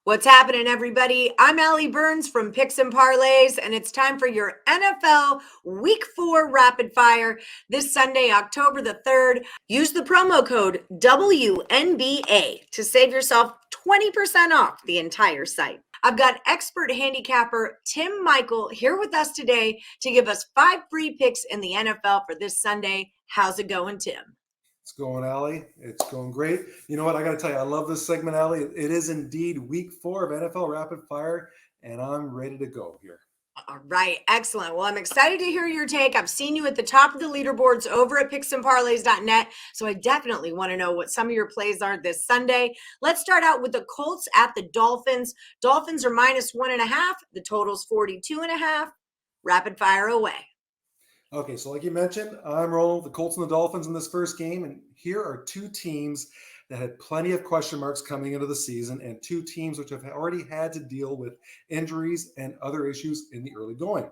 What's happening, everybody? I'm Allie Burns from Picks Parlays, and it's time for your NFL Week 4 Rapid Fire this Sunday, October the 3rd. Use the promo code WNBA to save yourself 20% off the entire site. I've got expert handicapper Tim Michael here with us today to give us 5 free picks in the NFL for this Sunday. How's it going, Tim? It's going, Allie. It's going great. You know what? I got to tell you, I love this segment, Allie. It is indeed week 4 of NFL Rapid Fire, and I'm ready to go here. All right, excellent. Well, I'm excited to hear your take. I've seen you at the top of the leaderboards over at picksandparlays.net, so I definitely want to know what some of your plays are this Sunday. Let's start out with the Colts at the Dolphins. Dolphins are -1.5. The total's 42.5. Rapid fire away. Okay, so like you mentioned, I'm rolling with the Colts and the Dolphins in this first game, and here are two teams that had plenty of question marks coming into the season, and two teams which have already had to deal with injuries and other issues in the early going.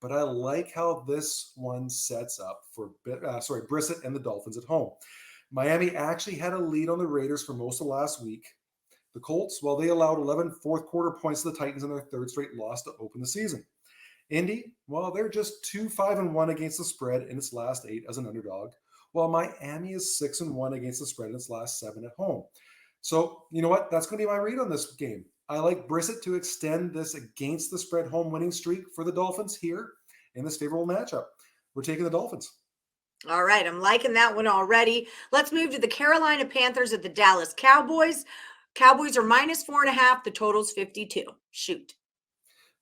But I like how this one sets up for Brissett and the Dolphins at home. Miami actually had a lead on the Raiders for most of last week. The Colts, well, they allowed 11 fourth quarter points to the Titans in their third straight loss to open the season. Indy, well, they're just 2-5-1 against the spread in its last 8 as an underdog, while Miami is 6-1 against the spread in its last 7 at home. So, you know what? That's going to be my read on this game. I like Brissett to extend this against the spread home winning streak for the Dolphins here in this favorable matchup. We're taking the Dolphins. All right, I'm liking that one already. Let's move to the Carolina Panthers at the Dallas Cowboys. Cowboys are -4.5. The total's 52. Shoot.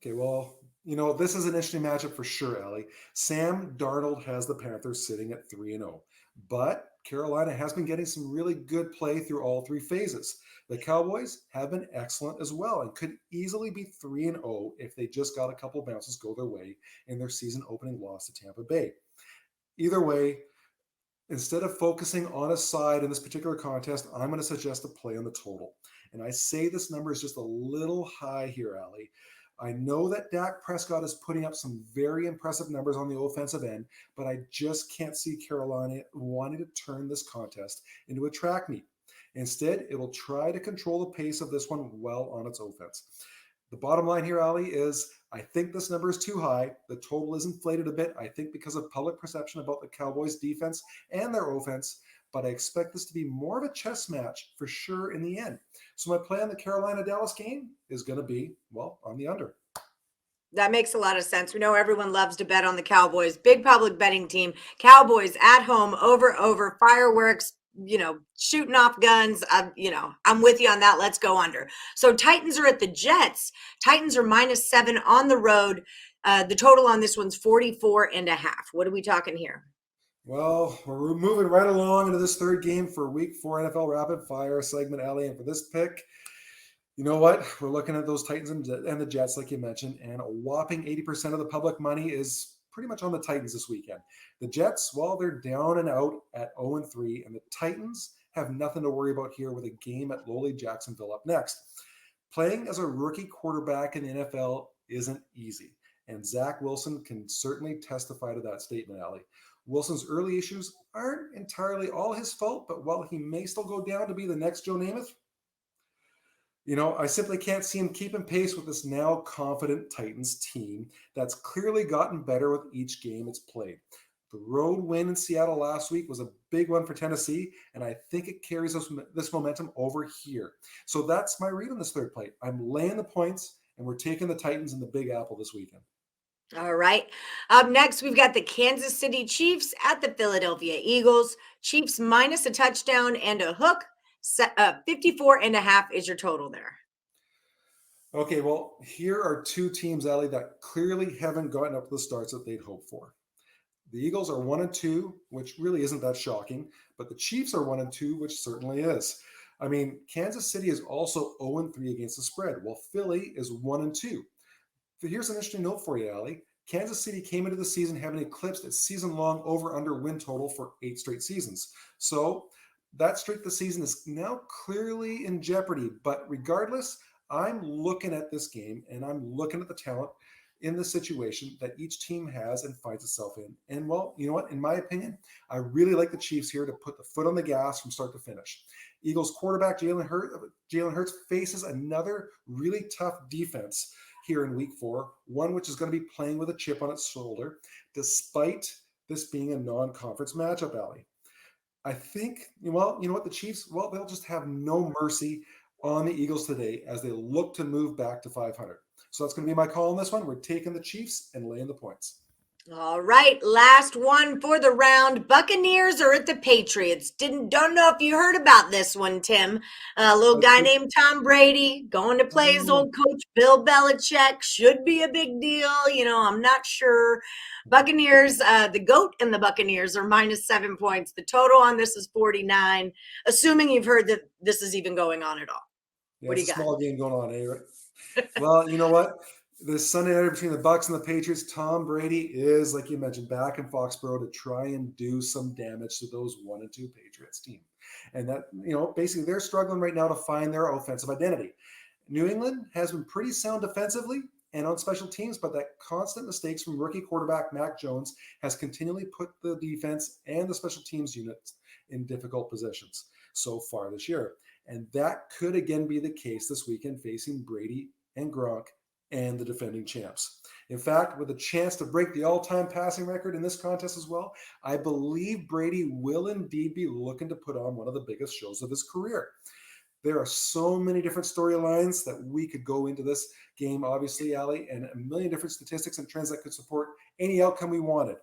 Okay, well, you know, this is an interesting matchup for sure, Allie. Sam Darnold has the Panthers sitting at 3-0, but Carolina has been getting some really good play through all 3 phases. The Cowboys have been excellent as well and could easily be 3-0 if they just got a couple bounces go their way in their season opening loss to Tampa Bay. Either way, instead of focusing on a side in this particular contest, I'm going to suggest a play on the total. And I say this number is just a little high here, Allie. I know that Dak Prescott is putting up some very impressive numbers on the offensive end, but I just can't see Carolina wanting to turn this contest into a track meet. Instead, it will try to control the pace of this one well on its offense. The bottom line here, Ali, is I think this number is too high. The total is inflated a bit, I think, because of public perception about the Cowboys' defense and their offense, but I expect this to be more of a chess match for sure in the end. So my play on the Carolina-Dallas game is going to be, well, on the under. That makes a lot of sense. We know everyone loves to bet on the Cowboys. Big public betting team. Cowboys at home, over, fireworks, shooting off guns. I'm with you on that. Let's go under. So Titans are at the Jets. Titans are -7 on the road. The total on this one's 44.5. What are we talking here? Well, we're moving right along into this third game for week 4 NFL Rapid Fire segment, Allie. And for this pick, you know what? We're looking at those Titans and the Jets, like you mentioned, and a whopping 80% of the public money is pretty much on the Titans this weekend. The Jets, well, they're down and out at 0-3, and the Titans have nothing to worry about here with a game at lowly Jacksonville up next. Playing as a rookie quarterback in the NFL isn't easy, and Zach Wilson can certainly testify to that statement, Allie. Wilson's early issues aren't entirely all his fault, but while he may still go down to be the next Joe Namath, I simply can't see him keeping pace with this now confident Titans team that's clearly gotten better with each game it's played. The road win in Seattle last week was a big one for Tennessee, and I think it carries this momentum over here. So that's my read on this third play. I'm laying the points, and we're taking the Titans in the Big Apple this weekend. All right. Up next, we've got the Kansas City Chiefs at the Philadelphia Eagles. Chiefs minus a touchdown and a hook. 54.5 is your total there. Okay, well, here are two teams, Allie, that clearly haven't gotten up to the starts that they'd hoped for. The Eagles are 1-2, which really isn't that shocking, but the Chiefs are 1-2, which certainly is. I mean, Kansas City is also 0-3 against the spread, while Philly is 1-2. Here's an interesting note for you, Allie. Kansas City came into the season having eclipsed its season-long over-under win total for 8 straight seasons. So that streak this season is now clearly in jeopardy. But regardless, I'm looking at this game and I'm looking at the talent in the situation that each team has and finds itself in. And well, you know what? In my opinion, I really like the Chiefs here to put the foot on the gas from start to finish. Eagles quarterback Jalen Hurts faces another really tough defense here in week 4, one which is going to be playing with a chip on its shoulder, despite this being a non-conference matchup, Allie. I think, well, you know what, the Chiefs, well, they'll just have no mercy on the Eagles today as they look to move back to 500. So that's going to be my call on this one. We're taking the Chiefs and laying the points. All right, last one for the round. Buccaneers are at the Patriots. Don't know if you heard about this one, Tim. A little guy named Tom Brady going to play his old coach Bill Belichick. Should be a big deal. I'm not sure. Buccaneers, the GOAT and the Buccaneers are -7 points. The total on this is 49, assuming you've heard that this is even going on at all. Yeah, what do it's you a got? small game going on, eh? Well, you know what? This Sunday night between the Bucs and the Patriots, Tom Brady is, like you mentioned, back in Foxborough to try and do some damage to those 1-2 Patriots team. And that, basically they're struggling right now to find their offensive identity. New England has been pretty sound defensively and on special teams, but that constant mistakes from rookie quarterback Mac Jones has continually put the defense and the special teams units in difficult positions so far this year. And that could again be the case this weekend facing Brady and Gronk and the defending champs. In fact, with a chance to break the all-time passing record in this contest as well, I believe Brady will indeed be looking to put on one of the biggest shows of his career. There are so many different storylines that we could go into this game, obviously, Allie, and a million different statistics and trends that could support any outcome we wanted.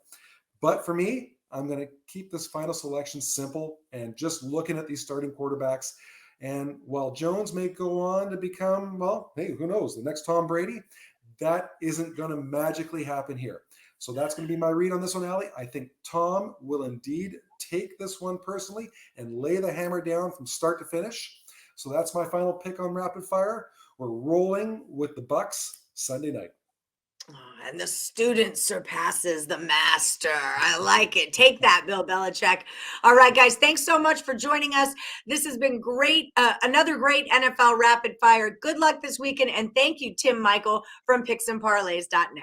But for me, I'm going to keep this final selection simple and just looking at these starting quarterbacks. And while Jones may go on to become, well, hey, who knows, the next Tom Brady, that isn't going to magically happen here. So that's going to be my read on this one, Allie. I think Tom will indeed take this one personally and lay the hammer down from start to finish. So that's my final pick on Rapid Fire. We're rolling with the Bucs Sunday night. And the student surpasses the master. I like it. Take that, Bill Belichick. All right, guys, thanks so much for joining us. This has been great. Another great NFL Rapid Fire. Good luck this weekend. And thank you, Tim Michael from picksandparlays.net.